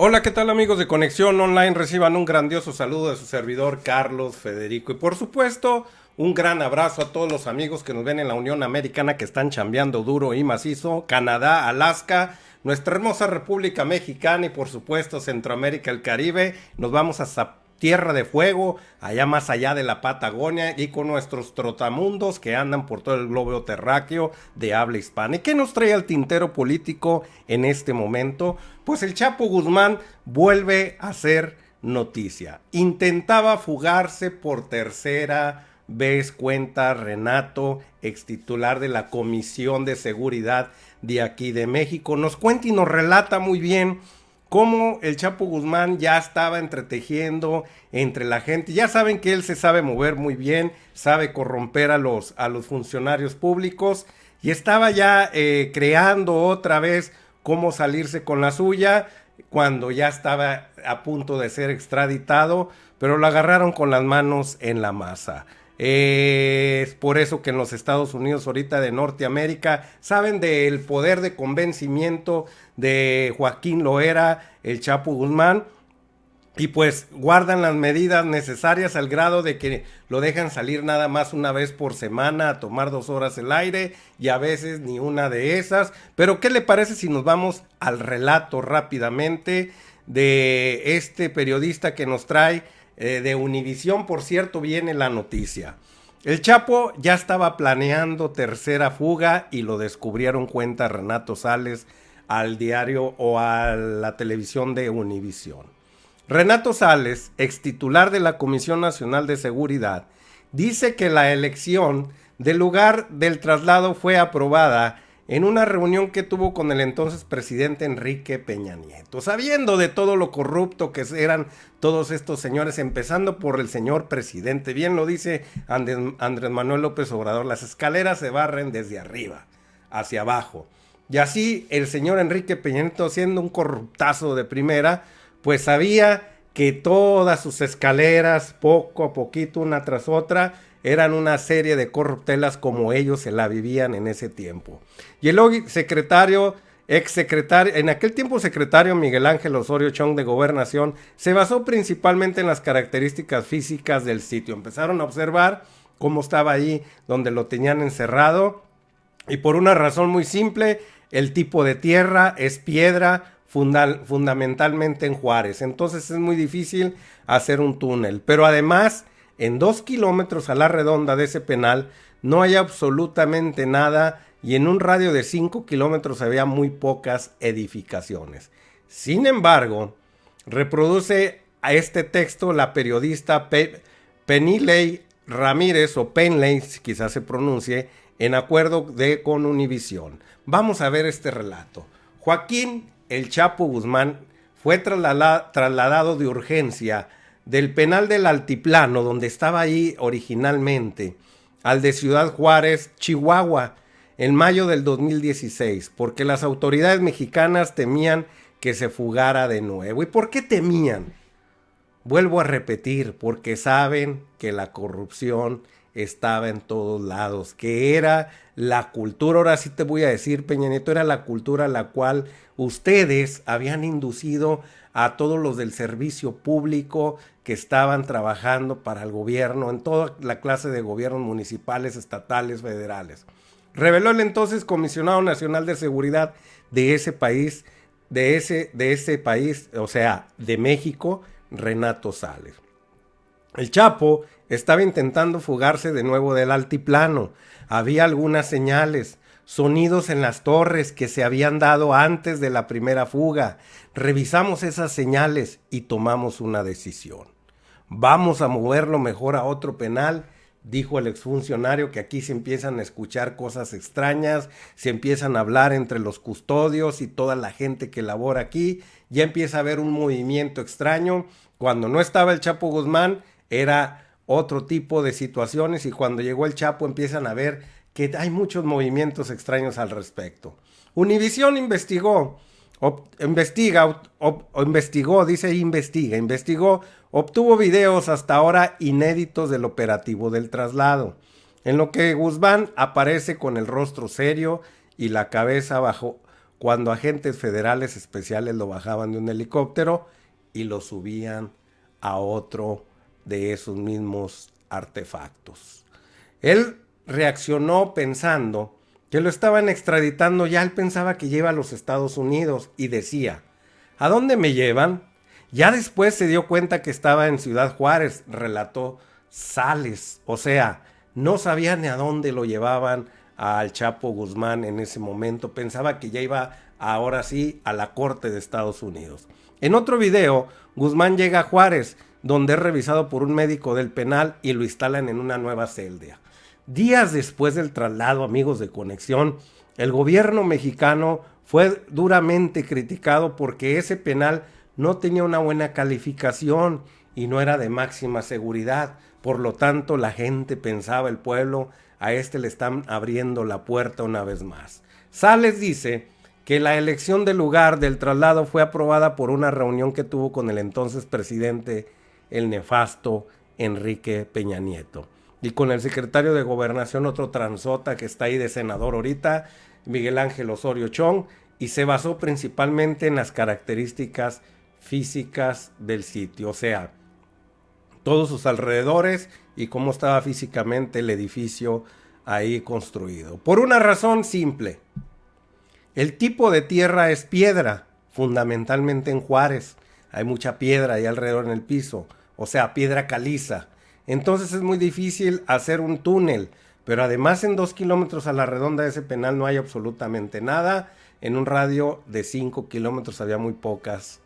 Hola, ¿qué tal amigos de Conexión Online? Reciban un grandioso saludo de su servidor Carlos Federico y por supuesto un gran abrazo a todos los amigos que nos ven en la Unión Americana que están chambeando duro y macizo, Canadá, Alaska, nuestra hermosa República Mexicana y por supuesto Centroamérica, el Caribe. Nos vamos hasta Tierra de Fuego, allá más allá de la Patagonia y con nuestros trotamundos que andan por todo el globo terráqueo de habla hispana. ¿Y qué nos trae al tintero político en este momento? Pues el Chapo Guzmán vuelve a ser noticia. Intentaba fugarse por tercera vez, cuenta Renato, ex titular de la Comisión de Seguridad de aquí de México. Nos cuenta y nos relata muy bien cómo el Chapo Guzmán ya estaba entretejiendo entre la gente. Ya saben que él se sabe mover muy bien, sabe corromper a los funcionarios públicos y estaba ya creando otra vez cómo salirse con la suya cuando ya estaba a punto de ser extraditado, pero lo agarraron con las manos en la masa. Es por eso que en los Estados Unidos ahorita de Norteamérica saben del poder de convencimiento de Joaquín Loera, el Chapo Guzmán, y pues guardan las medidas necesarias al grado de que lo dejan salir nada más una vez por semana a tomar 2 horas el aire y a veces ni una de esas. Pero ¿qué le parece si nos vamos al relato rápidamente de este periodista que nos trae de Univisión? Por cierto, viene la noticia. El Chapo ya estaba planeando tercera fuga y lo descubrieron, cuenta Renato Sales al diario o a la televisión de Univisión. Renato Sales, ex titular de la Comisión Nacional de Seguridad, dice que la elección del lugar del traslado fue aprobada en una reunión que tuvo con el entonces presidente Enrique Peña Nieto, sabiendo de todo lo corrupto que eran todos estos señores, empezando por el señor presidente. Bien lo dice Andrés Manuel López Obrador, las escaleras se barren desde arriba hacia abajo. Y así el señor Enrique Peña Nieto, siendo un corruptazo de primera, pues sabía que todas sus escaleras, poco a poquito, una tras otra, eran una serie de corruptelas como ellos se la vivían en ese tiempo. Y el hoy secretario, ex secretario, en aquel tiempo secretario Miguel Ángel Osorio Chong de Gobernación, se basó principalmente en las características físicas del sitio. Empezaron a observar cómo estaba ahí donde lo tenían encerrado y por una razón muy simple, el tipo de tierra es piedra, fundamentalmente en Juárez. Entonces es muy difícil hacer un túnel. Pero además, en 2 kilómetros a la redonda de ese penal no hay absolutamente nada y en un radio de 5 kilómetros había muy pocas edificaciones. Sin embargo, reproduce a este texto la periodista Penilei Ramírez o Penley, quizás se pronuncie, en acuerdo con Univisión. Vamos a ver este relato. Joaquín el Chapo Guzmán fue trasladado de urgencia del penal del Altiplano, donde estaba ahí originalmente, al de Ciudad Juárez, Chihuahua, en mayo del 2016, porque las autoridades mexicanas temían que se fugara de nuevo. ¿Y por qué temían? Vuelvo a repetir, porque saben que la corrupción estaba en todos lados, que era la cultura, ahora sí te voy a decir, Peña Nieto, era la cultura a la cual ustedes habían inducido a todos los del servicio público que estaban trabajando para el gobierno, en toda la clase de gobiernos municipales, estatales, federales. Reveló el entonces comisionado nacional de seguridad de ese país, de ese país, o sea, de México, Renato Sales. El Chapo estaba intentando fugarse de nuevo del altiplano. Había algunas señales, sonidos en las torres que se habían dado antes de la primera fuga. Revisamos esas señales y tomamos una decisión. Vamos a moverlo mejor a otro penal, dijo el exfuncionario, que aquí se empiezan a escuchar cosas extrañas, se empiezan a hablar entre los custodios y toda la gente que labora aquí, ya empieza a haber un movimiento extraño. Cuando no estaba el Chapo Guzmán era otro tipo de situaciones y cuando llegó el Chapo empiezan a ver que hay muchos movimientos extraños al respecto. Univisión investigó, obtuvo videos hasta ahora inéditos del operativo del traslado, en lo que Guzmán aparece con el rostro serio y la cabeza bajo cuando agentes federales especiales lo bajaban de un helicóptero y lo subían a otro de esos mismos artefactos. Él reaccionó pensando que lo estaban extraditando, ya él pensaba que lleva a los Estados Unidos y decía, ¿a dónde me llevan? Ya después se dio cuenta que estaba en Ciudad Juárez, relató Sales, o sea, no sabía ni a dónde lo llevaban al Chapo Guzmán en ese momento, pensaba que ya iba ahora sí a la corte de Estados Unidos. En otro video, Guzmán llega a Juárez, donde es revisado por un médico del penal y lo instalan en una nueva celda. Días después del traslado, amigos de Conexión, el gobierno mexicano fue duramente criticado porque ese penal no tenía una buena calificación y no era de máxima seguridad. Por lo tanto, la gente pensaba, el pueblo, a este le están abriendo la puerta una vez más. Sales dice que la elección del lugar del traslado fue aprobada por una reunión que tuvo con el entonces presidente, el nefasto Enrique Peña Nieto, y con el secretario de Gobernación, otro transota que está ahí de senador ahorita, Miguel Ángel Osorio Chong, y se basó principalmente en las características físicas del sitio, o sea, todos sus alrededores y cómo estaba físicamente el edificio ahí construido. Por una razón simple, el tipo de tierra es piedra, fundamentalmente en Juárez, hay mucha piedra ahí alrededor en el piso, o sea, piedra caliza. Entonces es muy difícil hacer un túnel, pero además en 2 kilómetros a la redonda de ese penal no hay absolutamente nada. En un radio de 5 kilómetros había muy pocas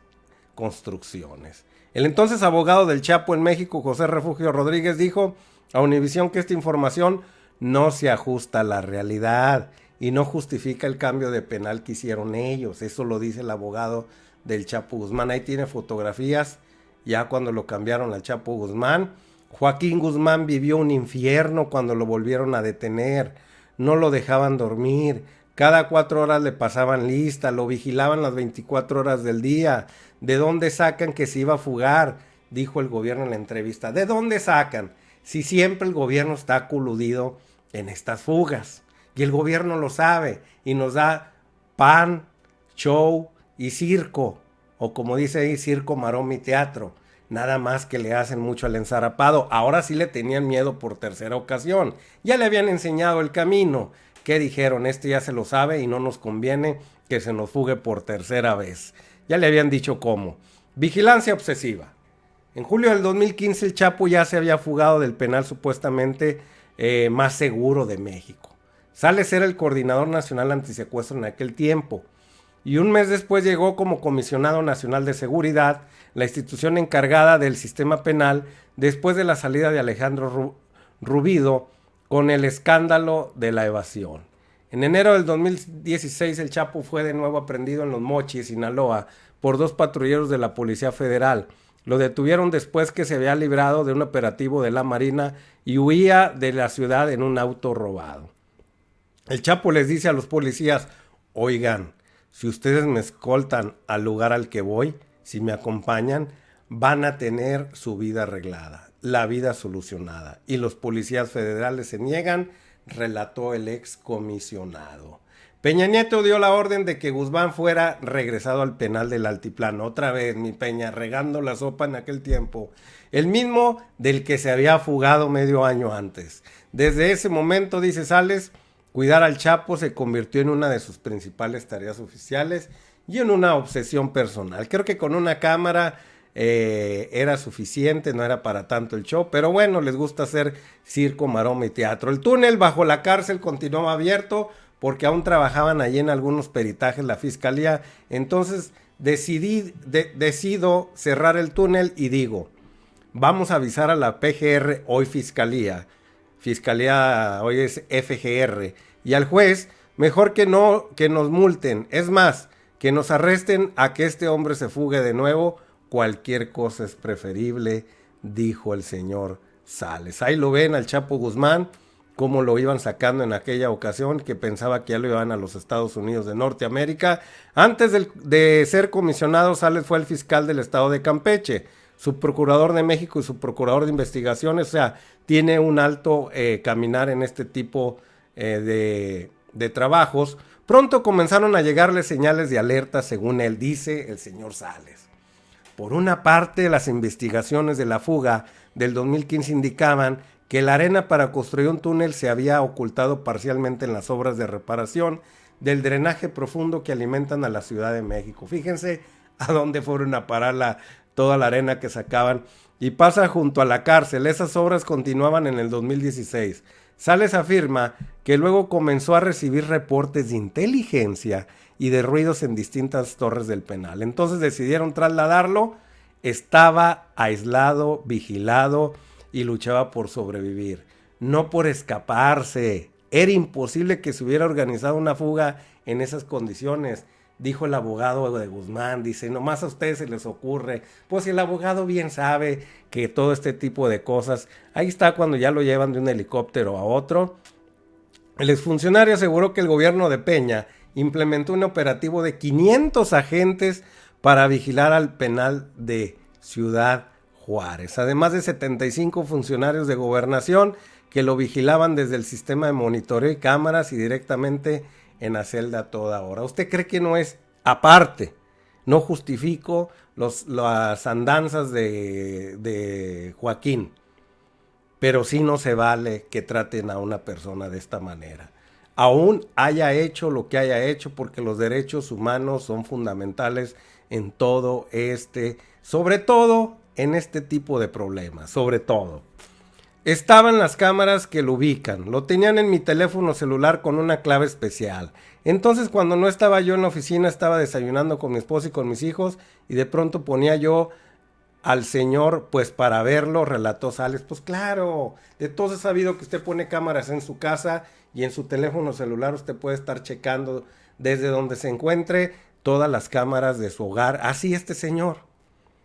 construcciones. El entonces abogado del Chapo en México, José Refugio Rodríguez, dijo a Univisión que esta información no se ajusta a la realidad y no justifica el cambio de penal que hicieron ellos. Eso lo dice el abogado del Chapo Guzmán. Ahí tiene fotografías ya cuando lo cambiaron al Chapo Guzmán. Joaquín Guzmán vivió un infierno cuando lo volvieron a detener. No lo dejaban dormir. Cada 4 horas le pasaban lista, lo vigilaban las 24 horas del día. ¿De dónde sacan que se iba a fugar?, dijo el gobierno en la entrevista. ¿De dónde sacan? Si siempre el gobierno está coludido en estas fugas. Y el gobierno lo sabe y nos da pan, show y circo. O como dice ahí, circo, maroma y teatro. Nada más que le hacen mucho al ensarapado. Ahora sí le tenían miedo por tercera ocasión. Ya le habían enseñado el camino. ¿Qué dijeron? Este ya se lo sabe y no nos conviene que se nos fugue por tercera vez. Ya le habían dicho cómo. Vigilancia obsesiva. En julio del 2015 el Chapo ya se había fugado del penal supuestamente más seguro de México. Sales era el coordinador nacional antisecuestro en aquel tiempo. Y un mes después llegó como comisionado nacional de seguridad, la institución encargada del sistema penal, después de la salida de Alejandro Rubido con el escándalo de la evasión. En enero del 2016 el Chapo fue de nuevo aprehendido en Los Mochis, Sinaloa, por 2 patrulleros de la Policía Federal. Lo detuvieron después que se había librado de un operativo de la Marina y huía de la ciudad en un auto robado. El Chapo les dice a los policías: oigan, si ustedes me escoltan al lugar al que voy, si me acompañan, van a tener su vida arreglada, la vida solucionada. Y los policías federales se niegan, relató el excomisionado. Peña Nieto dio la orden de que Guzmán fuera regresado al penal del Altiplano. Otra vez, mi Peña, regando la sopa en aquel tiempo. El mismo del que se había fugado medio año antes. Desde ese momento, dice Sales, cuidar al Chapo se convirtió en una de sus principales tareas oficiales y en una obsesión personal. Creo que con una cámara era suficiente, no era para tanto el show, pero bueno, les gusta hacer circo, maroma y teatro. El túnel bajo la cárcel continuaba abierto porque aún trabajaban allí en algunos peritajes la fiscalía. Entonces decido cerrar el túnel y digo, vamos a avisar a la PGR, hoy fiscalía hoy es FGR, y al juez, mejor que no, que nos multen, es más, que nos arresten a que este hombre se fugue de nuevo, cualquier cosa es preferible, dijo el señor Sales. Ahí lo ven al Chapo Guzmán, cómo lo iban sacando en aquella ocasión, que pensaba que ya lo iban a los Estados Unidos de Norteamérica. Antes de ser comisionado, Sales fue el fiscal del estado de Campeche, subprocurador de México y subprocurador de investigaciones, o sea, tiene un alto caminar en este tipo de trabajos, Pronto comenzaron a llegarle señales de alerta, según él dice el señor Sales. Por una parte, las investigaciones de la fuga del 2015 indicaban que la arena para construir un túnel se había ocultado parcialmente en las obras de reparación del drenaje profundo que alimentan a la Ciudad de México. Fíjense a dónde fueron a parar toda la arena que sacaban. Y pasa junto a la cárcel. Esas obras continuaban en el 2016. Sales afirma que luego comenzó a recibir reportes de inteligencia y de ruidos en distintas torres del penal. Entonces decidieron trasladarlo. Estaba aislado, vigilado y luchaba por sobrevivir, no por escaparse. Era imposible que se hubiera organizado una fuga en esas condiciones, dijo el abogado de Guzmán. Dice, nomás a ustedes se les ocurre. Pues el abogado bien sabe que todo este tipo de cosas, ahí está cuando ya lo llevan de un helicóptero a otro. El exfuncionario aseguró que el gobierno de Peña implementó un operativo de 500 agentes para vigilar al penal de Ciudad Juárez, además de 75 funcionarios de gobernación que lo vigilaban desde el sistema de monitoreo y cámaras y directamente en la celda a toda hora. ¿Usted cree que no es aparte? No justifico las andanzas de Joaquín, pero sí no se vale que traten a una persona de esta manera. Aún haya hecho lo que haya hecho, porque los derechos humanos son fundamentales en todo sobre todo en este tipo de problemas, sobre todo. Estaban las cámaras que lo ubican, lo tenían en mi teléfono celular con una clave especial. Entonces cuando no estaba yo en la oficina, estaba desayunando con mi esposa y con mis hijos, y de pronto ponía yo al señor, pues para verlo, relató Sales. Pues claro, de todos he sabido que usted pone cámaras en su casa y en su teléfono celular usted puede estar checando desde donde se encuentre todas las cámaras de su hogar. Así este señor.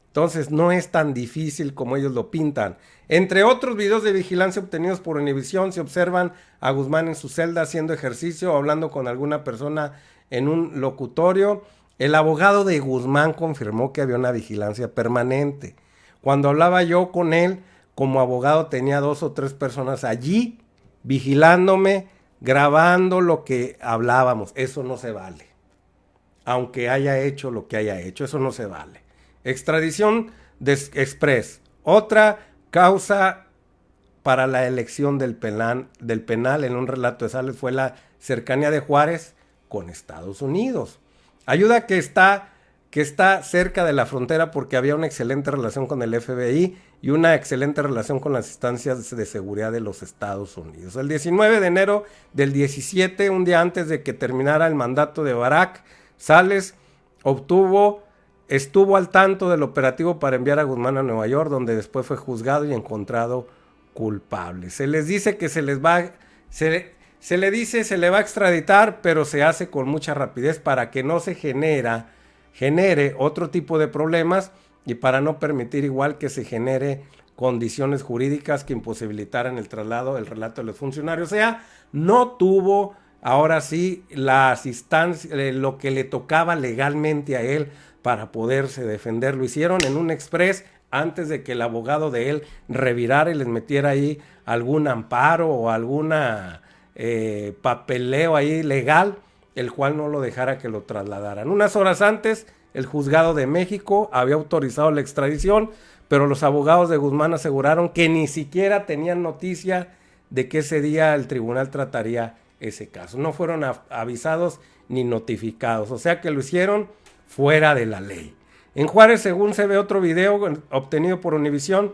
Entonces no es tan difícil como ellos lo pintan. Entre otros videos de vigilancia obtenidos por Univisión, se observan a Guzmán en su celda haciendo ejercicio o hablando con alguna persona en un locutorio. El abogado de Guzmán confirmó que había una vigilancia permanente. Cuando hablaba yo con él, como abogado, tenía 2 o 3 personas allí vigilándome, grabando lo que hablábamos. Eso no se vale. Aunque haya hecho lo que haya hecho, eso no se vale. Extradición de Express. Otra causa para la elección del penal en un relato de Sales fue la cercanía de Juárez con Estados Unidos. Ayuda que está cerca de la frontera porque había una excelente relación con el FBI y una excelente relación con las instancias de seguridad de los Estados Unidos. El 19 de enero del 17, un día antes de que terminara el mandato de Barack, Sales estuvo al tanto del operativo para enviar a Guzmán a Nueva York, donde después fue juzgado y encontrado culpable. Se les dice que se le va a extraditar, pero se hace con mucha rapidez para que no se genere otro tipo de problemas y para no permitir igual que se genere condiciones jurídicas que imposibilitaran el traslado, el relato de los funcionarios. O sea, no tuvo ahora sí las instancias, lo que le tocaba legalmente a él para poderse defender. Lo hicieron en un express antes de que el abogado de él revirara y les metiera ahí algún amparo o alguna papeleo ahí legal, el cual no lo dejara que lo trasladaran. Unas horas antes, el juzgado de México había autorizado la extradición, pero los abogados de Guzmán aseguraron que ni siquiera tenían noticia de que ese día el tribunal trataría ese caso. No fueron avisados ni notificados, o sea que lo hicieron fuera de la ley. En Juárez, según se ve otro video obtenido por Univisión,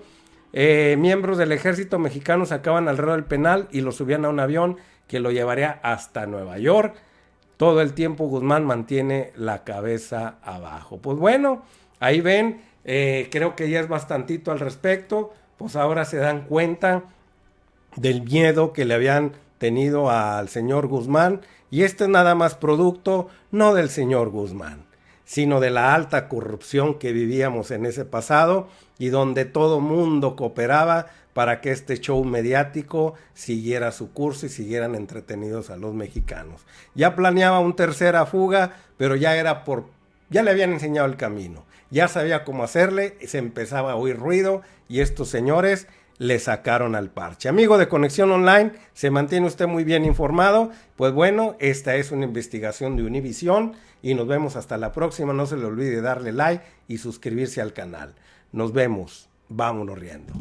miembros del ejército mexicano sacaban alrededor del penal y lo subían a un avión que lo llevaría hasta Nueva York. Todo el tiempo Guzmán mantiene la cabeza abajo. Pues bueno, ahí ven, creo que ya es bastantito al respecto. Pues ahora se dan cuenta del miedo que le habían tenido al señor Guzmán, y este es nada más producto no del señor Guzmán, sino de la alta corrupción que vivíamos en ese pasado y donde todo mundo cooperaba para que este show mediático siguiera su curso y siguieran entretenidos a los mexicanos. Ya planeaba una tercera fuga, pero ya le habían enseñado el camino, ya sabía cómo hacerle, se empezaba a oír ruido y estos señores le sacaron al parche. Amigo de Conexión Online, se mantiene usted muy bien informado. Pues bueno, esta es una investigación de Univisión y nos vemos hasta la próxima. No se le olvide darle like y suscribirse al canal. Nos vemos. Vámonos riendo.